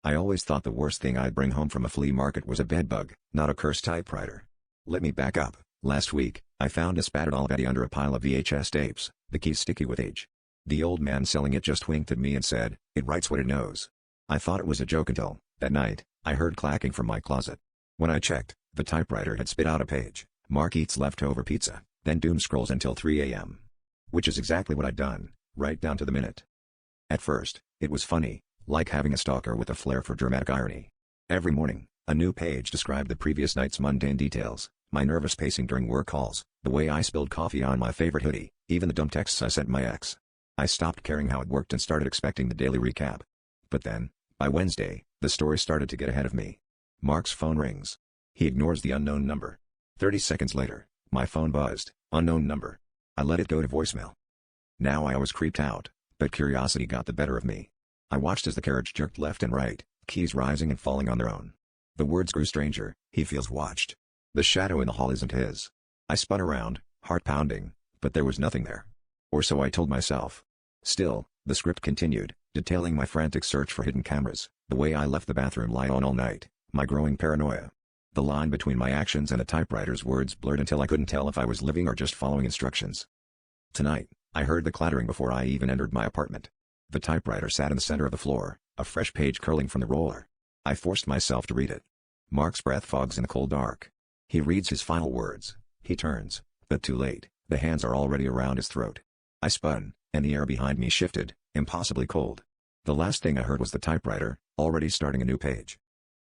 I always thought the worst thing I'd bring home from a flea market was a bedbug, not a cursed typewriter. Let me back up. Last week, I found a spattered Betty under a pile of VHS tapes, the keys sticky with age. The old man selling it just winked at me and said, "It writes what it knows." I thought it was a joke until, that night, I heard clacking from my closet. When I checked, the typewriter had spit out a page. Mark eats leftover pizza, then doom scrolls until 3 a.m. Which is exactly what I'd done, right down to the minute. At first, it was funny, like having a stalker with a flair for dramatic irony. Every morning, a new page described the previous night's mundane details, my nervous pacing during work calls, the way I spilled coffee on my favorite hoodie, even the dumb texts I sent my ex. I stopped caring how it worked and started expecting the daily recap. But then, by Wednesday, the story started to get ahead of me. Mark's phone rings. He ignores the unknown number. 30 seconds later, my phone buzzed, unknown number. I let it go to voicemail. Now I was creeped out, but curiosity got the better of me. I watched as the carriage jerked left and right, keys rising and falling on their own. The words grew stranger, he feels watched. The shadow in the hall isn't his. I spun around, heart pounding, but there was nothing there. Or so I told myself. Still, the script continued, detailing my frantic search for hidden cameras, the way I left the bathroom light on all night, my growing paranoia. The line between my actions and the typewriter's words blurred until I couldn't tell if I was living or just following instructions. Tonight, I heard the clattering before I even entered my apartment. The typewriter sat in the center of the floor, a fresh page curling from the roller. I forced myself to read it. Mark's breath fogs in the cold dark. He reads his final words. He turns, but too late, the hands are already around his throat. I spun, and the air behind me shifted, impossibly cold. The last thing I heard was the typewriter, already starting a new page.